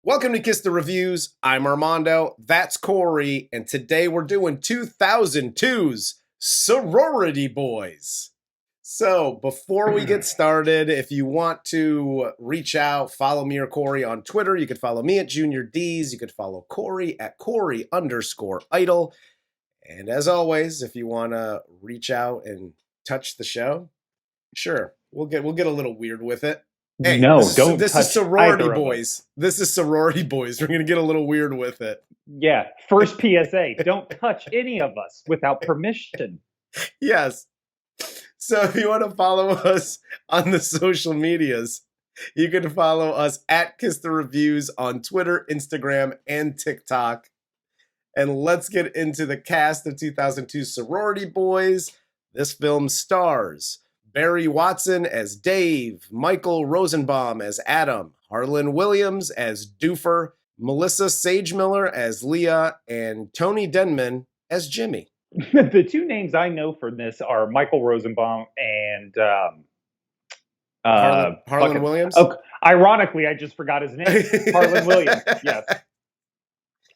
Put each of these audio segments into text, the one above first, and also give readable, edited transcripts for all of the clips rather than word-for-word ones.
Welcome to Kiss the Reviews. I'm Armando. That's Corey. And today we're doing 2002's Sorority Boys. So before we get started, if you want to reach out, follow me or Corey on Twitter. You could follow me at Junior D's. You could follow Corey at Corey_idol. And as always, if you want to reach out and touch the show, sure, we'll get a little weird with it. Hey, no, this is Sorority Boys. This is Sorority Boys. We're going to get a little weird with it. Yeah, first PSA, don't touch any of us without permission. Yes. So if you want to follow us on the social medias, you can follow us at Kiss the Reviews on Twitter, Instagram, and TikTok. And let's get into the cast of 2002 Sorority Boys. This film stars Barry Watson as Dave, Michael Rosenbaum as Adam, Harland Williams as Doofer, Melissa Sagemiller as Leah, and Tony Denman as Jimmy. The two names I know for this are Michael Rosenbaum and Harland Williams? Oh, ironically, I just forgot his name. Harland Williams, yes.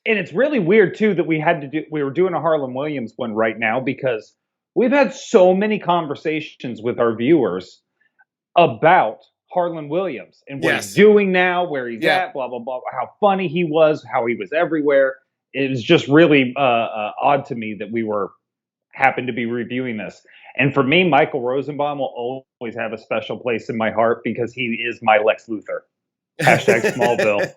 And it's really weird, too, that we were doing a Harland Williams one right now because we've had so many conversations with our viewers about Harland Williams and what he's doing now, where he's at, blah, blah, blah, how funny he was, how he was everywhere. It was just really odd to me that we happened to be reviewing this. And for me, Michael Rosenbaum will always have a special place in my heart because he is my Lex Luthor. Hashtag Smallville.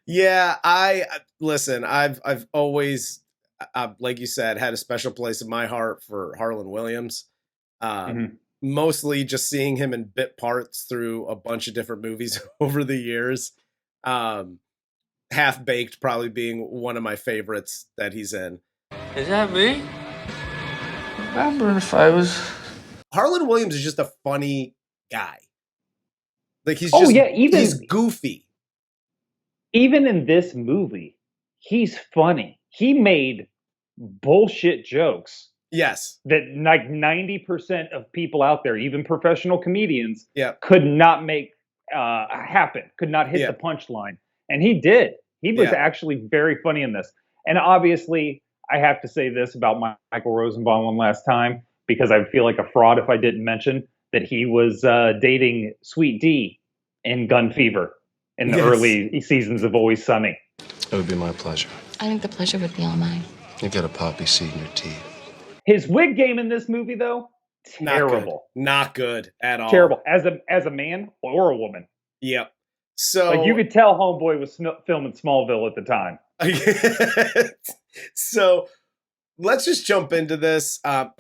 Yeah, I've always, like you said, had a special place in my heart for Harland Williams. Mostly just seeing him in bit parts through a bunch of different movies over the years. Half Baked probably being one of my favorites that he's in. Is that me? Remember if I was... Harland Williams is just a funny guy. Like he's he's goofy. Even in this movie, he's funny. He made bullshit jokes. Yes. That like 90% of people out there, even professional comedians, could not make happen, could not hit the punchline. And he did. He was actually very funny in this. And obviously, I have to say this about Michael Rosenbaum one last time, because I feel like a fraud if I didn't mention that he was dating Sweet D in Gun Fever in the early seasons of Always Sunny. It would be my pleasure. I think the pleasure would be all mine. You get a poppy seed in your teeth. His wig game in this movie, though, terrible. Not good at all. Terrible. As a man or a woman. Yep. So like you could tell Homeboy was filming Smallville at the time. So let's just jump into this.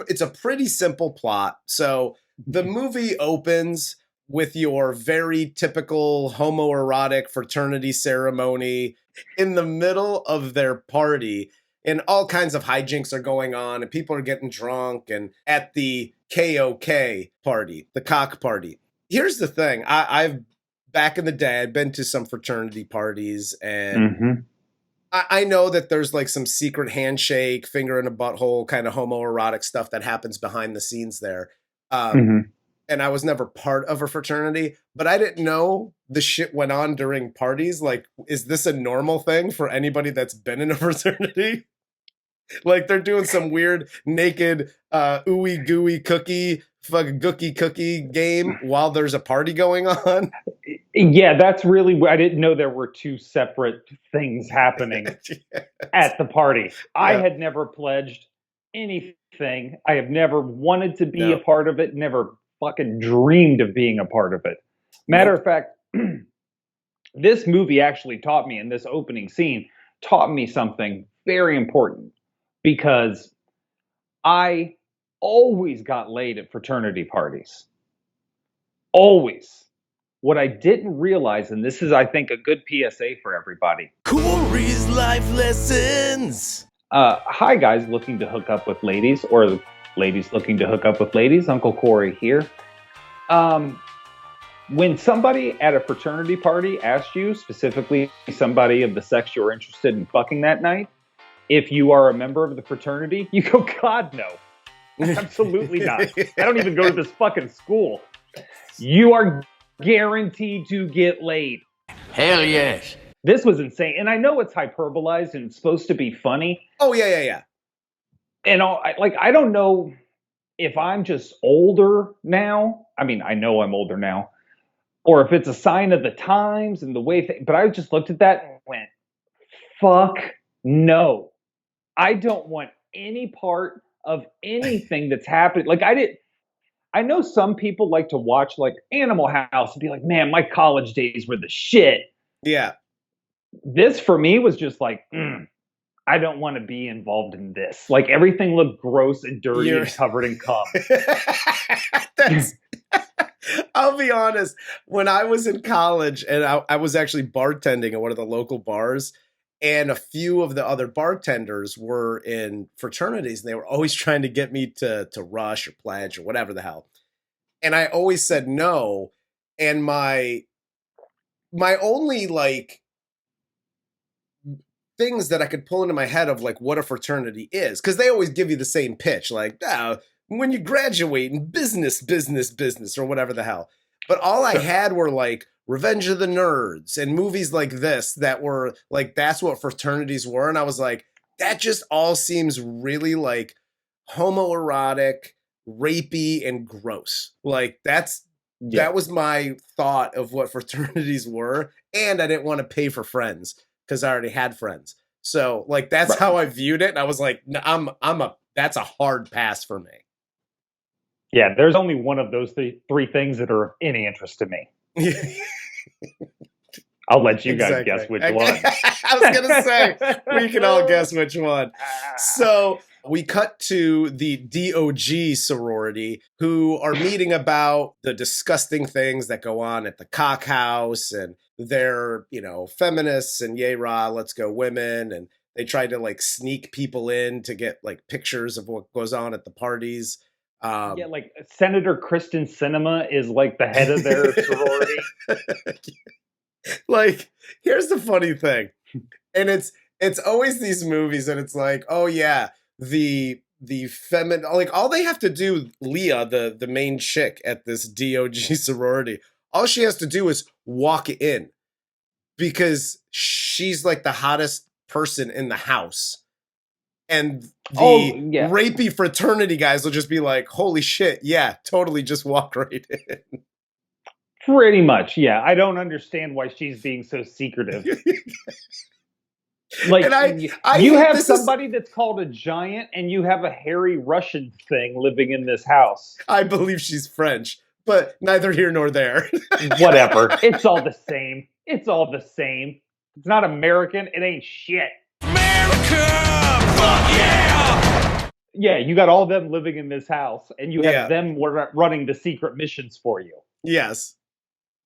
It's a pretty simple plot. So the movie opens with your very typical homoerotic fraternity ceremony in the middle of their party, and all kinds of hijinks are going on, and people are getting drunk, and at the KOK party, the cock party. Here's the thing. I've back in the day, I'd been to some fraternity parties, and I know that there's like some secret handshake, finger in a butthole kind of homoerotic stuff that happens behind the scenes there. And I was never part of a fraternity, but I didn't know the shit went on during parties. Like, is this a normal thing for anybody that's been in a fraternity? Like, they're doing some weird naked ooey gooey cookie game while there's a party going on. Yeah, that's really, I didn't know there were two separate things happening at the party. I had never pledged anything. I have never wanted to be a part of it, never fucking dreamed of being a part of it. Matter of fact, this movie actually taught me, in this opening scene, taught me something very important, because I always got laid at fraternity parties. Always. What I didn't realize, and this is, I think, a good PSA for everybody. Corey's life lessons. Hi, guys looking to hook up with ladies, or ladies looking to hook up with ladies. Uncle Corey here. When somebody at a fraternity party asks you, specifically somebody of the sex you're interested in fucking that night, if you are a member of the fraternity, you go, God, no. Absolutely not. I don't even go to this fucking school. You are guaranteed to get laid. Hell yes. This was insane. And I know it's hyperbolized and it's supposed to be funny. Oh, yeah. And I don't know if I'm just older now. I mean, I know I'm older now. Or if it's a sign of the times and the way but I just looked at that and went, fuck no. I don't want any part of anything that's happening. Like, I know some people like to watch like Animal House and be like, man, my college days were the shit. Yeah. This for me was just like, I don't want to be involved in this. Like, everything looked gross and dirty and covered in cum. I'll be honest. When I was in college and I was actually bartending at one of the local bars, and a few of the other bartenders were in fraternities, and they were always trying to get me to rush or pledge or whatever the hell. And I always said no. And my only like things that I could pull into my head of like what a fraternity is, because they always give you the same pitch, like, when you graduate in business, or whatever the hell. But all I had were like Revenge of the Nerds and movies like this that were like, that's what fraternities were. And I was like, that just all seems really like homoerotic, rapey, and gross. Like that was my thought of what fraternities were. And I didn't want to pay for friends because I already had friends. So like, that's how I viewed it. And I was like, that's a hard pass for me. Yeah, there's only one of those three things that are of any interest to me. I'll let you guys guess which one. I was going to say, we can all guess which one. So we cut to the DOG sorority, who are meeting about the disgusting things that go on at the cock house, and they're, feminists and yay rah, let's go women. And they try to like sneak people in to get like pictures of what goes on at the parties. Like Senator Kristen Sinema is like the head of their sorority. Like, here's the funny thing. And it's always these movies, and it's like, oh yeah, the feminine, like all they have to do, Leah, the main chick at this DOG sorority, all she has to do is walk in, because she's like the hottest person in the house. And the rapey fraternity guys will just be like, holy shit, yeah, totally, just walk right in. Pretty much, yeah. I don't understand why she's being so secretive. Like, you have somebody that's called a giant, and you have a hairy Russian thing living in this house. I believe she's French, but neither here nor there. Whatever. It's all the same. It's all the same. It's not American. It ain't shit. America! Fuck yeah! Yeah, you got all of them living in this house, and you have them running the secret missions for you. Yes.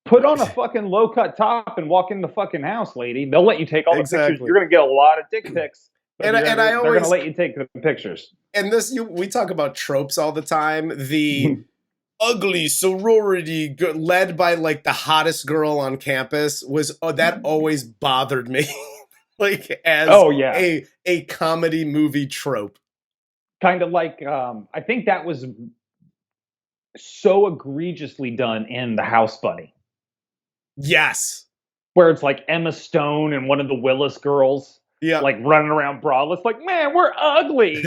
Put on a fucking low-cut top and walk in the fucking house, lady. They'll let you take all the pictures. You're going to get a lot of dick pics. They're going to let you take the pictures. And we talk about tropes all the time. The ugly sorority led by like the hottest girl on campus that always bothered me. Like as a comedy movie trope. Kind of like, I think that was so egregiously done in The House Bunny. Yes. Where it's like Emma Stone and one of the Willis girls like running around braless like, man, we're ugly.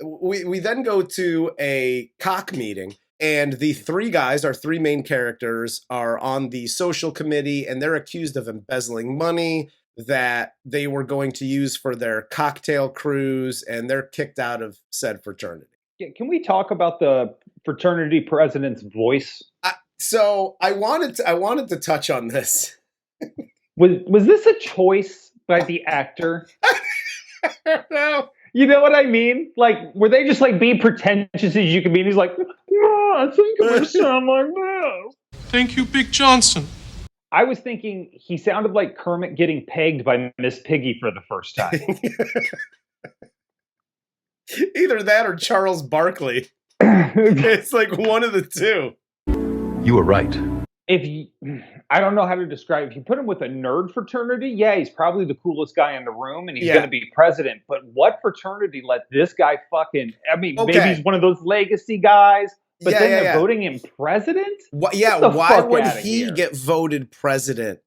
We then go to a cock meeting. And the three guys, our three main characters, are on the social committee, and they're accused of embezzling money that they were going to use for their cocktail cruise, and they're kicked out of said fraternity. Can we talk about the fraternity president's voice? So I wanted to touch on this. Was this a choice by the actor? I don't know. You know what I mean? Like, were they just like being pretentious as you can be? And he's like, no, I think it would sound like this. Thank you, Big Johnson. I was thinking he sounded like Kermit getting pegged by Miss Piggy for the first time. Either that or Charles Barkley. It's like one of the two. You were right. I don't know how to describe. If you put him with a nerd fraternity, yeah, he's probably the coolest guy in the room, and he's going to be president. But what fraternity let this guy fucking? I mean, maybe he's one of those legacy guys. But then they're voting him president? Why would he here. get voted president?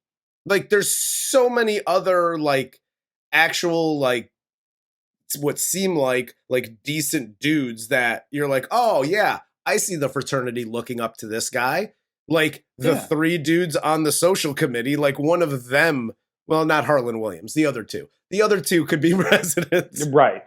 Like, there's so many other, like, actual, like, what seem like decent dudes that you're like, oh, yeah, I see the fraternity looking up to this guy. Like, the 3 dudes on the social committee, like, one of them, well, not Harland Williams, the other 2. The other 2 could be presidents. Right.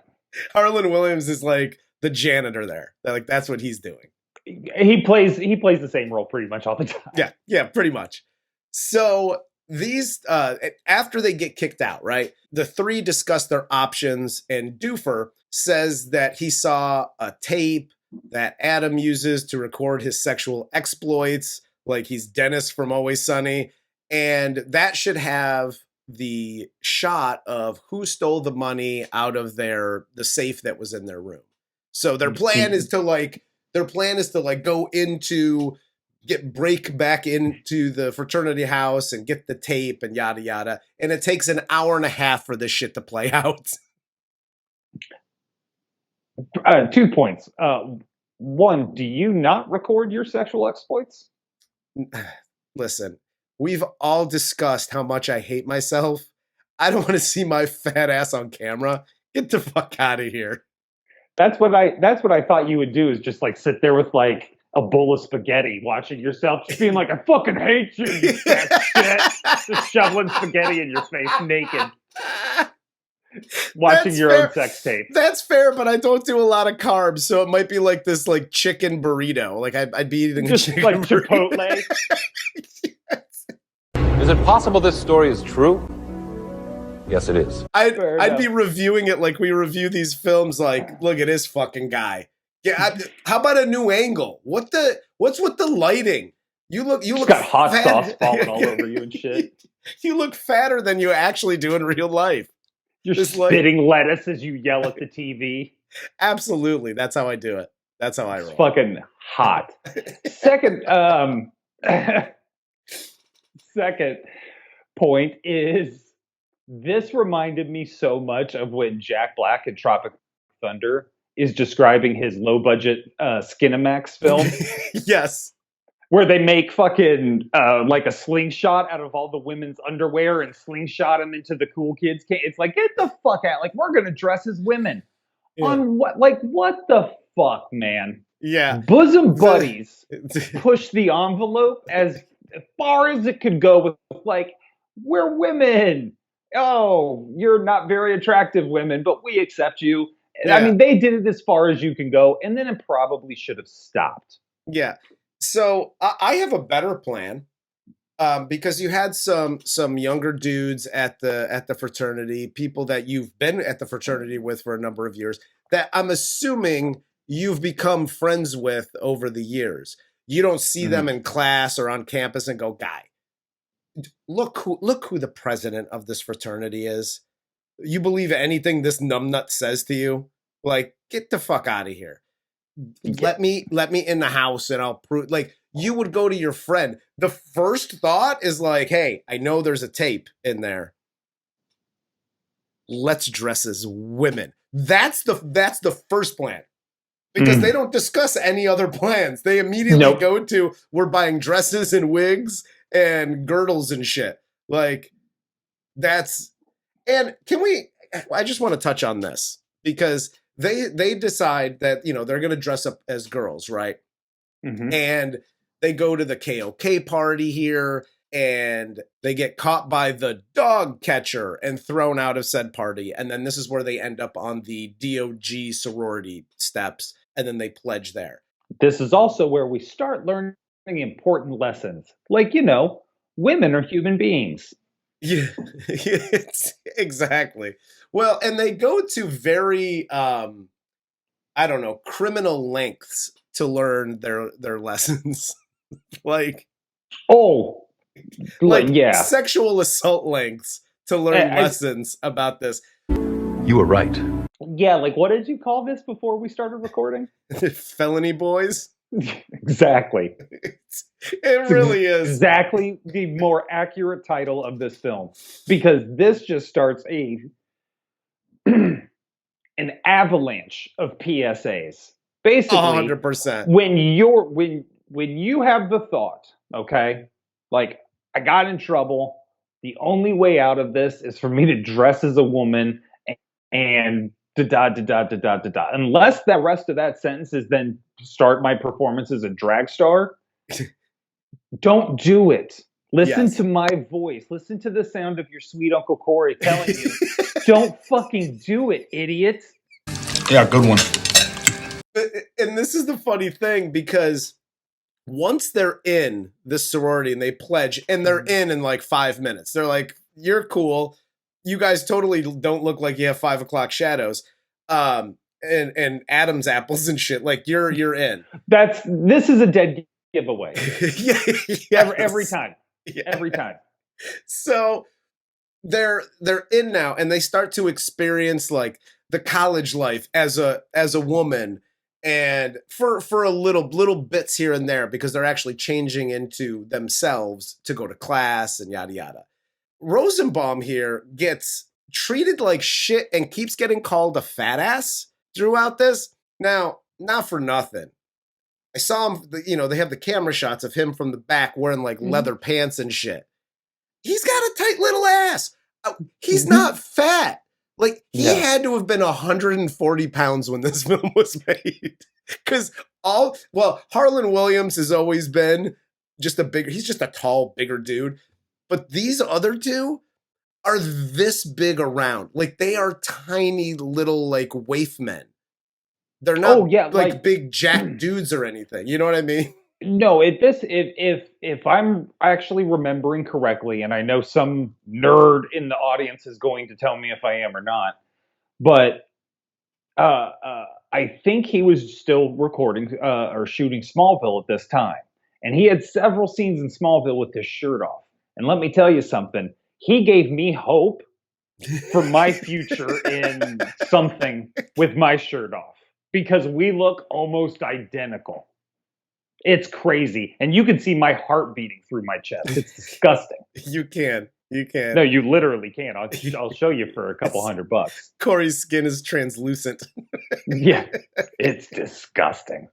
Harland Williams is, like, the janitor there. Like, that's what he's doing. He plays the same role pretty much all the time. Yeah, pretty much. So these, after they get kicked out, right, the 3 discuss their options, and Doofer says that he saw a tape that Adam uses to record his sexual exploits, like he's Dennis from Always Sunny, and that should have the shot of who stole the money out of the safe that was in their room. So their plan is to go break back into the fraternity house and get the tape and yada yada. And it takes an hour and a half for this shit to play out. 2 points. 1, do you not record your sexual exploits? Listen, we've all discussed how much I hate myself. I don't want to see my fat ass on camera. Get the fuck out of here. That's what I thought you would do, is just like sit there with like a bowl of spaghetti, watching yourself, just being like, I fucking hate you, you fat shit. Just shoveling spaghetti in your face naked. Watching your own sex tape. That's fair, but I don't do a lot of carbs, so it might be like this like chicken burrito. Like I'd be eating just a chicken like burrito. Chipotle. Is it possible this story is true? Yes, it is. I'd be reviewing it like we review these films. Like, look at this fucking guy. Yeah, how about a new angle? What's with the lighting? You look got hot sauce falling all over you and shit. You look fatter than you actually do in real life. You're spitting lettuce as you yell at the TV. Absolutely, that's how I do it. That's how I roll. It's fucking hot. Second point is, this reminded me so much of when Jack Black in Tropic Thunder is describing his low-budget Skinamax film. Yes. Where they make fucking like a slingshot out of all the women's underwear and slingshot them into the cool kids. It's like, get the fuck out. Like, we're going to dress as women. Yeah. On what? Like, what the fuck, man? Yeah. Bosom buddies push the envelope as far as it could go with, like, we're women. Oh, you're not very attractive women, but we accept you. Yeah. I mean, they did it as far as you can go, and then it probably should have stopped. Yeah. So I have a better plan, because you had some younger dudes at the fraternity, people that you've been at the fraternity with for a number of years, that I'm assuming you've become friends with over the years. You don't see them in class or on campus and go, guy, look who the president of this fraternity is. You believe anything this numbnut says to you? Like, get the fuck out of here. Let me in the house and I'll prove. Like, you would go to your friend. The first thought is like, hey, I know there's a tape in there. Let's dress as women. That's the first plan. Because they don't discuss any other plans. They immediately go to, we're buying dresses and wigs and girdles and shit. Like, that's, and I just want to touch on this, because they decide that, you know, they're going to dress up as girls, right? Mm-hmm. And they go to the KOK party here, and they get caught by the dog catcher and thrown out of said party. And then this is where they end up on the DOG sorority steps, and then they pledge there. This is also where we start learning important lessons. Like, you know, women are human beings. Yeah, exactly. Well, and they go to very, criminal lengths to learn their lessons. Like sexual assault lengths to learn lessons about this. You were right. Yeah, like, what did you call this before we started recording? Felony Boys? Exactly. It really is. Exactly the more accurate title of this film. Because this just starts an avalanche of PSAs Basically, 100%. when you have the thought, okay, like, I got in trouble, the only way out of this is for me to dress as a woman and da da da da da da da da. Unless the rest of that sentence is then start my performance as a drag star, don't do it. Listen to my voice. Listen to the sound of your sweet Uncle Corey telling you, don't fucking do it, idiot. Yeah, good one. And this is the funny thing, because once they're in this sorority and they pledge, and they're in like 5 minutes, they're like, you're cool. You guys totally don't look like you have 5 o'clock shadows. And Adam's apples and shit. Like, you're in. This is a dead giveaway. Yes. Every time. Yeah. Every time. So they're in now, and they start to experience like the college life as a woman, and for a little bits here and there, because they're actually changing into themselves to go to class and yada yada. Rosenbaum here gets treated like shit and keeps getting called a fat ass throughout this. Now, not for nothing, I saw him, they have the camera shots of him from the back wearing like leather pants and shit. He's got a tight little ass. He's not fat. Like, he had to have been 140 pounds when this film was made. Because Harland Williams has always been he's just a tall, bigger dude. But these other two are this big around. Like, they are tiny little, like, waif men. They're not like big jack dudes or anything. You know what I mean? No, if I'm actually remembering correctly, and I know some nerd in the audience is going to tell me if I am or not, but I think he was still recording or shooting Smallville at this time, and he had several scenes in Smallville with his shirt off. And let me tell you something, he gave me hope for my future in something with my shirt off, because we look almost identical. It's crazy. And you can see my heart beating through my chest. It's disgusting. You can. No, you literally can. I'll show you for a couple $100. Corey's skin is translucent. Yeah, it's disgusting.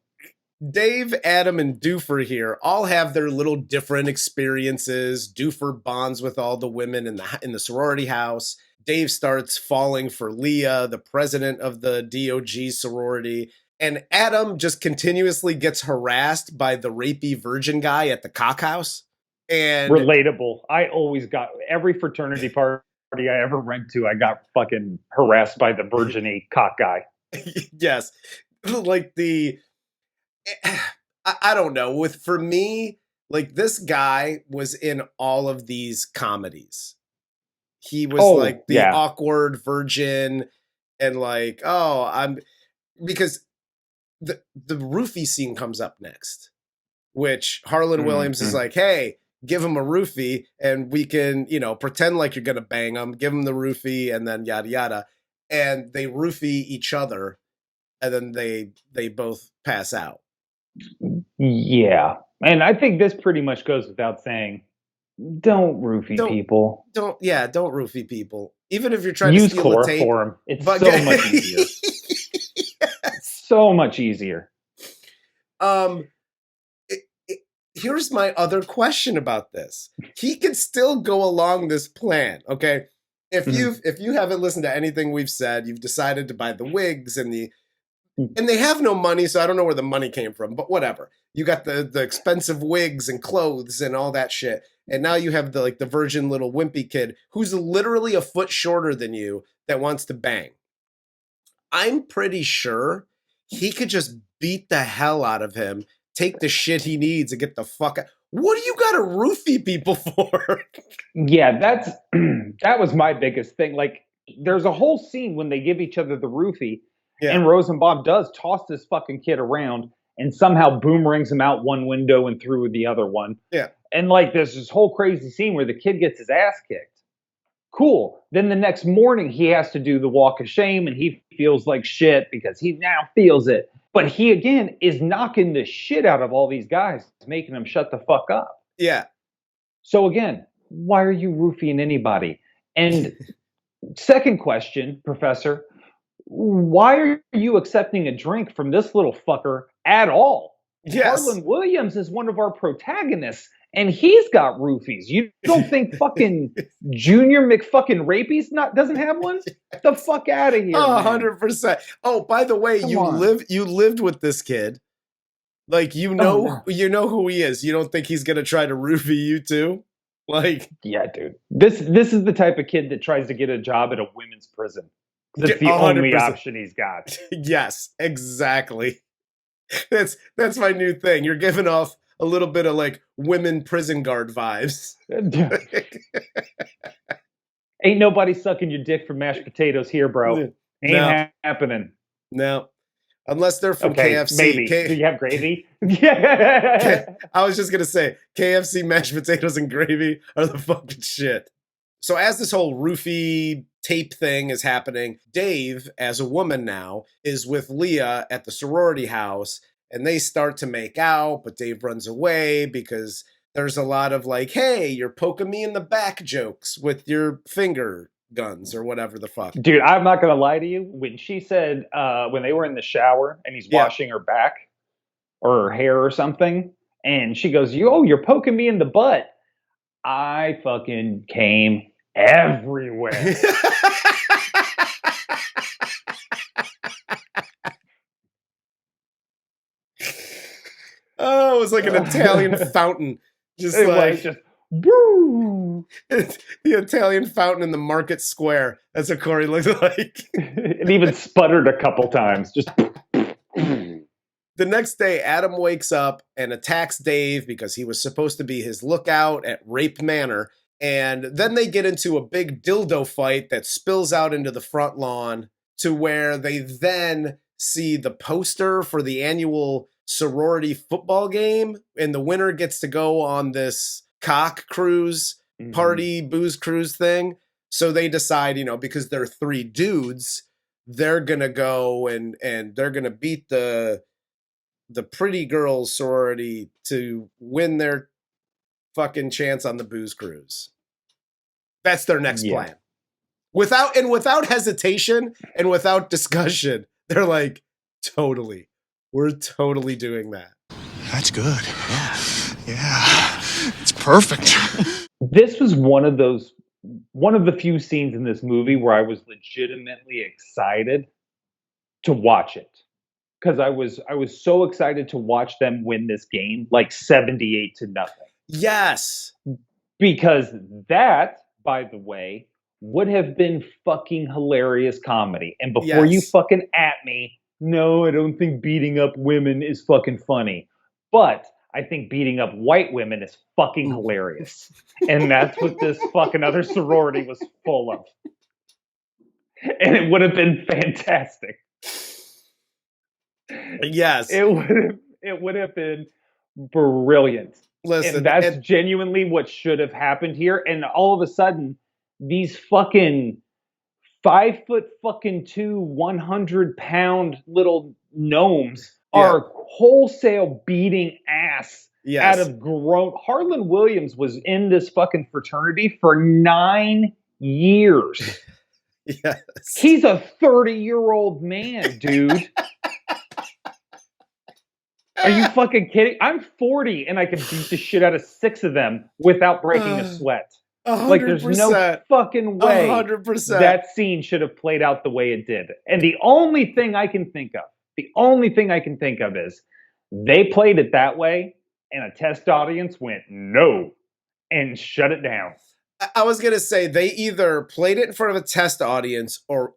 Dave, Adam, and Doofer here all have their little different experiences. Doofer bonds with all the women in the sorority house. Dave starts falling for Leah, the president of the DOG sorority. And Adam just continuously gets harassed by the rapey virgin guy at the cock house. And relatable. I always got every fraternity party I ever went to, I got fucking harassed by the virgin-y cock guy. Yes. Like I don't know. For me, like, this guy was in all of these comedies. He was the awkward virgin, and like, because the roofie scene comes up next, which Harland Williams is like, hey, give him a roofie and we can, pretend like you're going to bang him, give him the roofie, and then yada yada. And they roofie each other, and then they both pass out. Yeah. And I think this pretty much goes without saying. Don't roofie people. Don't roofie people. Even if you're trying to steal use a tape. chloroform. It's so much easier. Yes. So much easier. Here's my other question about this. He can still go along this plan, okay? If you haven't listened to anything we've said, you've decided to buy the wigs and they have no money, so I don't know where the money came from, but whatever. You got the expensive wigs and clothes and all that shit. And now you have the virgin little wimpy kid who's literally a foot shorter than you that wants to bang. I'm pretty sure he could just beat the hell out of him, take the shit he needs, and get the fuck out. What do you got to roofie people for? Yeah, that was my biggest thing. Like, there's a whole scene when they give each other the roofie, and Rosenbaum does toss this fucking kid around and somehow boomerangs him out one window and through the other one. Yeah. And like, there's this whole crazy scene where the kid gets his ass kicked. Cool. Then the next morning he has to do the walk of shame, and he feels like shit because he now feels it. But he, again, is knocking the shit out of all these guys, making them shut the fuck up. Yeah. So again, why are you roofing anybody? And second question, Professor, why are you accepting a drink from this little fucker at all? Yes. Harland Williams is one of our protagonists, and he's got roofies. You don't think fucking Junior McFucking Rapies doesn't have one? Get the fuck out of here, Oh, man. 100%. Oh, by the way, Come you on. lived with this kid. Like, you know who he is. You don't think he's gonna try to roofie you too? Like, yeah, dude. This is the type of kid that tries to get a job at a women's prison. That's the 100%. only option he's got. Yes, exactly. That's my new thing. You're giving off a little bit of like women prison guard vibes. Ain't nobody sucking your dick for mashed potatoes here, bro. Ain't happening. No. Unless they're from KFC. Maybe. Do you have gravy? Yeah. I was just going to say, KFC mashed potatoes and gravy are the fucking shit. So as this whole roofie tape thing is happening, Dave, as a woman now, is with Leah at the sorority house, and they start to make out, but Dave runs away because there's a lot of like, hey, you're poking me in the back jokes with your finger guns or whatever the fuck. Dude, I'm not going to lie to you. When she said, when they were in the shower and he's washing her back or her hair or something, and she goes, you're poking me in the butt. I fucking came everywhere. Oh, it was like an Italian fountain. Just it like was just woo. The Italian fountain in the market square. That's what Corey looked like. It even sputtered a couple times. Just The next day, Adam wakes up and attacks Dave because he was supposed to be his lookout at Rape Manor. And then they get into a big dildo fight that spills out into the front lawn to where they then see the poster for the annual sorority football game. And the winner gets to go on this cock cruise party, booze cruise thing. So they decide, because they're three dudes, they're going to go and they're going to beat the pretty girls sorority to win their fucking chance on the booze cruise. That's their next plan. Without hesitation and without discussion, they're like, totally. We're totally doing that. That's good. Yeah. It's perfect. This was one of the few scenes in this movie where I was legitimately excited to watch it. Because I was so excited to watch them win this game, like 78-0. Yes. Because that, by the way, would have been fucking hilarious comedy. And before you fucking at me, no, I don't think beating up women is fucking funny. But I think beating up white women is fucking hilarious. And that's what this fucking other sorority was full of. And it would have been fantastic. Yes. It would have been brilliant. Listen, and that's genuinely what should have happened here. And all of a sudden, these fucking 5'2", 100-pound little gnomes are wholesale beating ass out of grown. Harland Williams was in this fucking fraternity for 9 years. Yes. He's a 30-year-old man, dude. Are you fucking kidding? I'm 40 and I can beat the shit out of 6 of them without breaking a sweat. 100%. Like, there's no fucking way 100%. that scene should have played out the way it did. And the only thing I can think of is they played it that way and a test audience went, no, and shut it down. I was going to say they either played it in front of a test audience or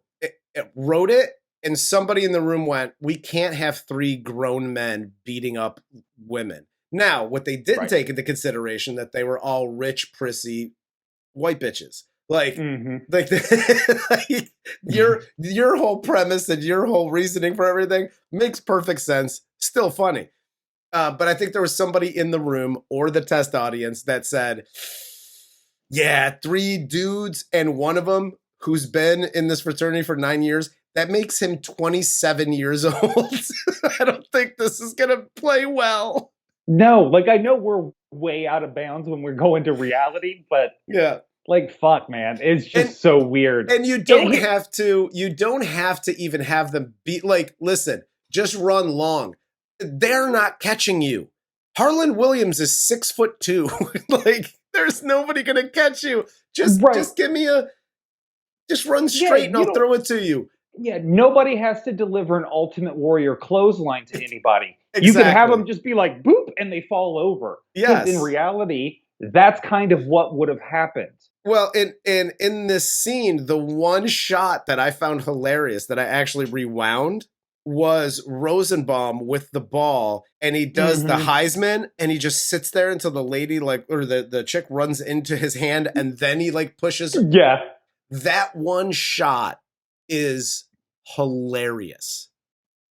wrote it and somebody in the room went, we can't have 3 grown men beating up women. Now, what they didn't take into consideration that they were all rich, prissy white bitches. Like, like your whole premise and your whole reasoning for everything makes perfect sense. Still funny. But I think there was somebody in the room or the test audience that said, yeah, 3 dudes and one of them who's been in this fraternity for 9 years, that makes him 27 years old. I don't think this is going to play well. No, like I know we're way out of bounds when we're going to reality, but Like, fuck, man. It's just so weird. And you don't have to even have them be like, listen, just run long. They're not catching you. Harland Williams is 6'2". Like, there's nobody gonna catch you. Just give me just run straight and I'll throw it to you. Yeah, nobody has to deliver an Ultimate Warrior clothesline to anybody. Exactly. You can have them just be like, boop, and they fall over. Yes. In reality, that's kind of what would have happened. Well, in this scene, the one shot that I found hilarious that I actually rewound was Rosenbaum with the ball, and he does the Heisman, and he just sits there until the lady or the chick runs into his hand, and then he pushes. Yeah. That one shot is hilarious.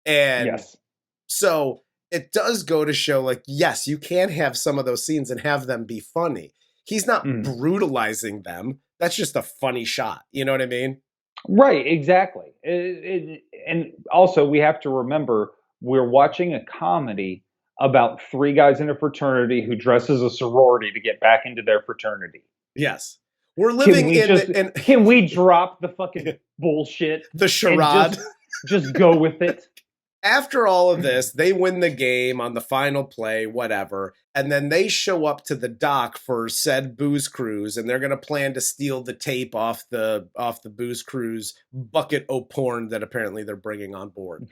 And so it does go to show, yes, you can have some of those scenes and have them be funny. He's not brutalizing them. That's just a funny shot. You know what I mean? Right, exactly. And also, we have to remember, we're watching a comedy about three guys in a fraternity who dress as a sorority to get back into their fraternity. Yes. We're living Can we drop the fucking bullshit? The charade. Just go with it. After all of this, they win the game on the final play, whatever, and then they show up to the dock for said booze cruise, and they're going to plan to steal the tape off the booze cruise bucket o' porn that apparently they're bringing on board.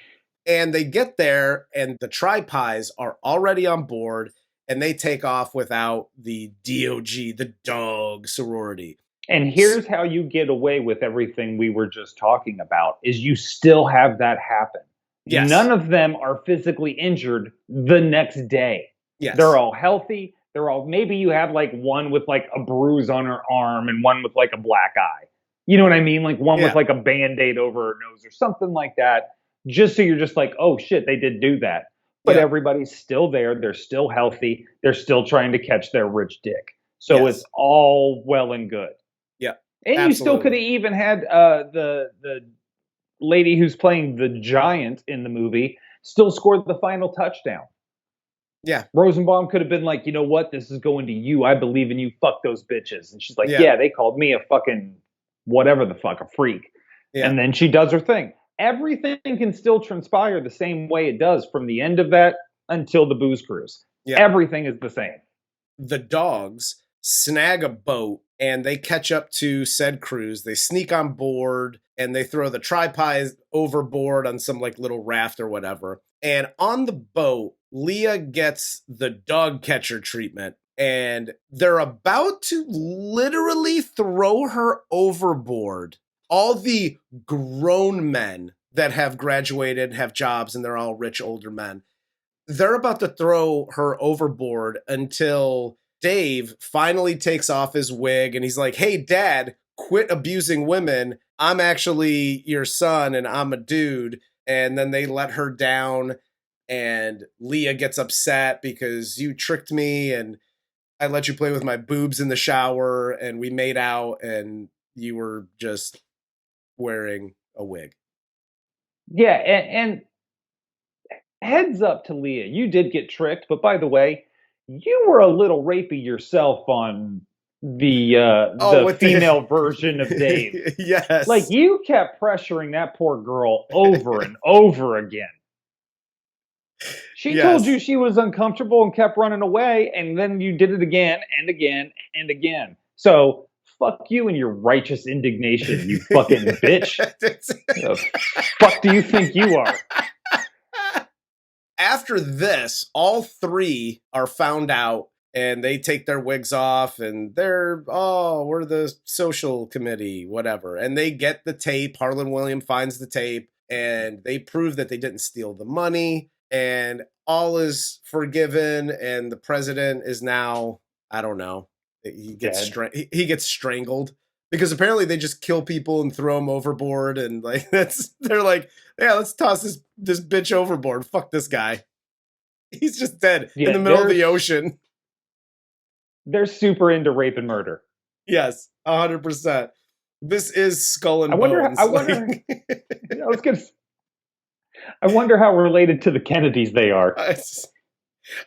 And they get there, and the Tri-Pies are already on board, and they take off without the DOG, the dog sorority. And here's how you get away with everything we were just talking about, is you still have that happen. Yes. None of them are physically injured the next day. Yes. They're all healthy. Maybe you have one with a bruise on her arm and one with a black eye. You know what I mean? One with a Band-Aid over her nose or something like that. Just so you're just oh shit, they did do that. But everybody's still there. They're still healthy. They're still trying to catch their rich dick. So it's all well and good. Yeah. And absolutely. You still could have even had the lady who's playing the giant in the movie still scored the final touchdown. Yeah. Rosenbaum could have been like, you know what? This is going to you. I believe in you. Fuck those bitches. And she's like, yeah they called me a fucking whatever the fuck, a freak. Yeah. And then she does her thing. Everything can still transpire the same way it does from the end of that until the booze cruise. Yeah. Everything is the same. The dogs snag a boat and they catch up to said cruise. They sneak on board and they throw the Tri-Pies overboard on some little raft or whatever. And on the boat, Leah gets the dog catcher treatment and they're about to literally throw her overboard. All the grown men that have graduated, have jobs, and they're all rich older men, they're about to throw her overboard until Dave finally takes off his wig and he's like, hey, Dad, quit abusing women. I'm actually your son and I'm a dude. And then they let her down and Leah gets upset because you tricked me and I let you play with my boobs in the shower and we made out and you were just wearing a wig. Yeah, and heads up to Leah. You did get tricked, but by the way, you were a little rapey yourself on the female version of Dave. Yes. You kept pressuring that poor girl over and over again. She told you she was uncomfortable and kept running away, and then you did it again and again and again. So fuck you and your righteous indignation, you fucking bitch. The fuck do you think you are? After this, all three are found out and they take their wigs off and we're the social committee, whatever. And they get the tape. Harland Williams finds the tape and they prove that they didn't steal the money and all is forgiven. And the president is now, I don't know. He gets strangled because apparently they just kill people and throw them overboard and they're like, yeah, let's toss this bitch overboard. Fuck this guy. He's just dead in the middle of the ocean. They're super into rape and murder. Yes, 100%. This is Skull and Bones. I wonder how related to the Kennedys they are.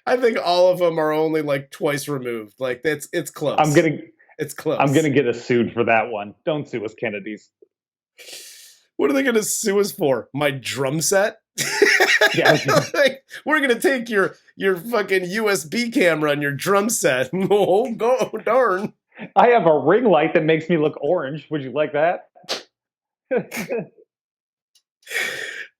I think all of them are only twice removed. It's close. It's close. I'm gonna get us sued for that one. Don't sue us, Kennedys. What are they gonna sue us for? My drum set? Yeah. Like, we're gonna take your fucking USB camera and your drum set. Oh, darn. I have a ring light that makes me look orange. Would you like that?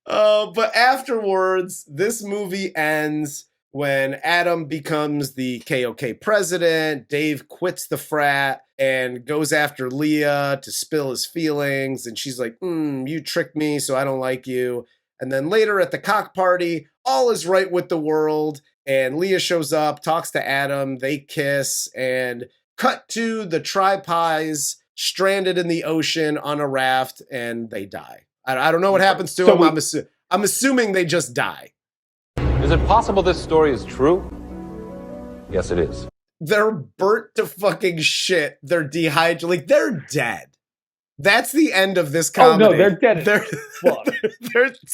But afterwards, this movie ends when Adam becomes the KOK president. Dave quits the frat and goes after Leah to spill his feelings. And she's like, you tricked me, so I don't like you. And then later at the cock party, all is right with the world. And Leah shows up, talks to Adam, they kiss, and cut to the Tri-Pies stranded in the ocean on a raft, and they die. I don't know what happens to them. I'm assuming they just die. Is it possible this story is true? Yes, it is. They're burnt to fucking shit. They're dehydrated. Like, they're dead. That's the end of this comedy. Oh, no, they're dead. They're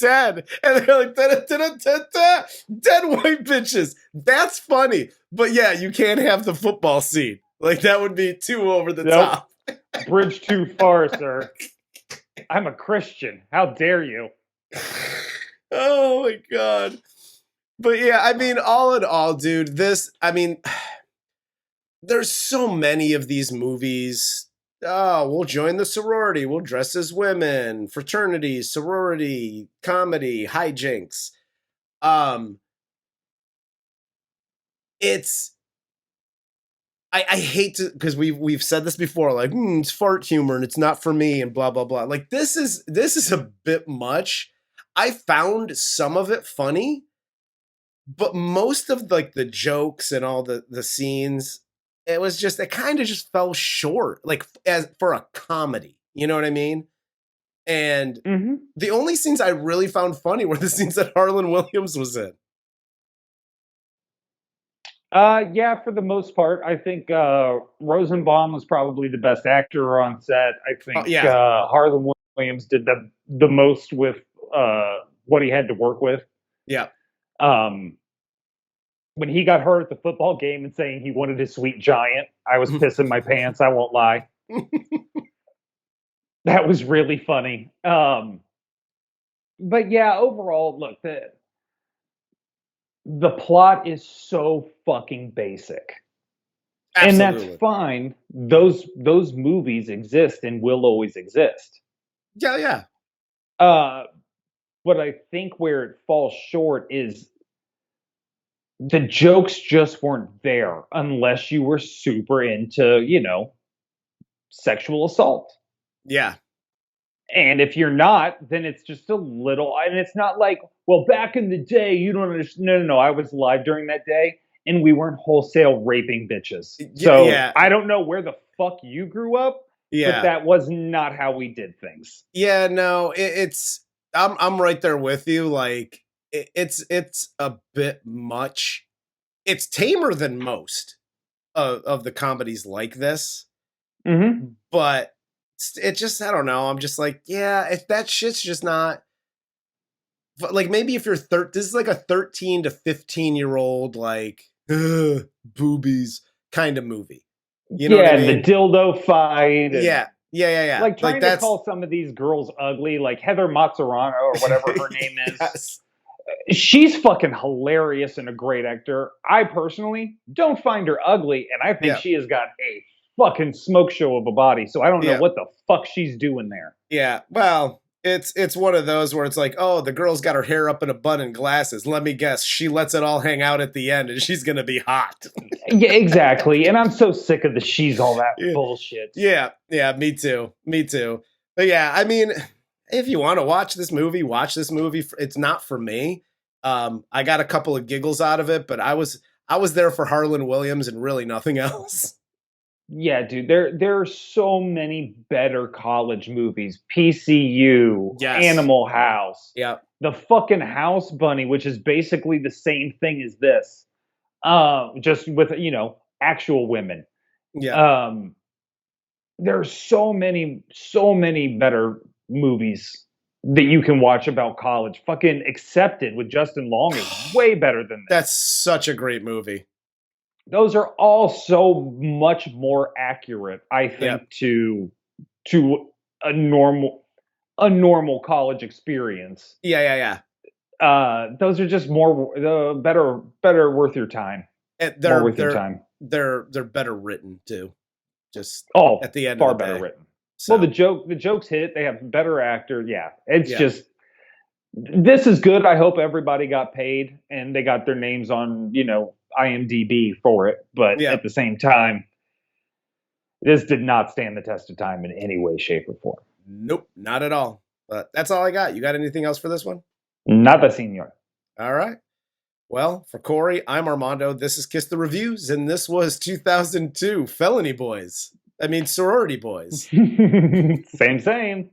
dead. And they're like, da-da-da-da-da-da, dead white bitches. That's funny. But yeah, you can't have the football scene. Like, that would be too over the top. Bridge too far, sir. I'm a Christian. How dare you? Oh, my God. But yeah, I mean, all in all, dude, there's so many of these movies. Oh, we'll join the sorority. We'll dress as women. Fraternity, sorority, comedy, hijinks. I hate to, because we've said this before, like, it's fart humor and it's not for me and blah, blah, blah. Like, this is a bit much. I found some of it funny, but most of like the jokes and all the scenes, it kind of just fell short, like as for a comedy. You know what I mean? And the only scenes I really found funny were the scenes that Harland Williams was in. Yeah, for the most part, I think Rosenbaum was probably the best actor on set. I think Harland Williams did the most with what he had to work with. Yeah. When he got hurt at the football game and saying he wanted his sweet giant, I was pissing my pants. I won't lie. That was really funny. But yeah, overall, look, the plot is so fucking basic. Absolutely. And that's fine. Those movies exist and will always exist. Yeah. But I think where it falls short is the jokes just weren't there unless you were super into, sexual assault. Yeah. And if you're not, then it's just a little, and it's not like, well, back in the day, you don't understand. No, I was alive during that day, and we weren't wholesale raping bitches. So I don't know where the fuck you grew up, but that was not how we did things. Yeah, no, I'm right there with you. Like, it's a bit much. It's tamer than most of the comedies like this. Mm-hmm. But it just, I don't know. I'm just like, yeah, if that shit's just not, like, maybe if you're this is like a 13 to 15-year-old, like, boobies kind of movie. You know what I mean? The dildo fight. Yeah. Like, trying to call some of these girls ugly, like Heather Mazzarano or whatever her name is. Yes. She's fucking hilarious and a great actor. I personally don't find her ugly, and I think she has got a fucking smoke show of a body, so I don't know what the fuck she's doing there. Yeah, well, it's one of those where it's like, oh, the girl's got her hair up in a bun and glasses. Let me guess, she lets it all hang out at the end, and she's gonna be hot. Yeah, exactly. And I'm so sick of the she's all that bullshit. Yeah, me too. But yeah, I mean, if you want to watch this movie, watch this movie. It's not for me. I got a couple of giggles out of it, but I was there for Harland Williams and really nothing else. Yeah, dude, there are so many better college movies. PCU, Animal House. Yeah. The fucking House Bunny, which is basically the same thing as this. Just with, actual women. Yeah. There's so many better movies that you can watch about college. Fucking Accepted with Justin Long is way better than this. That's such a great movie. those are all so much more accurate, I think, to a normal college experience. Yeah. Those are just more better worth your time. They're better written too. Just at the end far of the better day. written. So. Well, the jokes hit. They have better actors. Yeah, it's just, this is good. I hope everybody got paid and they got their names on, IMDb for it. But at the same time, this did not stand the test of time in any way, shape, or form. Nope, not at all. But that's all I got. You got anything else for this one? Nada, senor. All right. Well, for Corey, I'm Armando. This is Kiss the Reviews, and this was 2002 Sorority Boys. Same.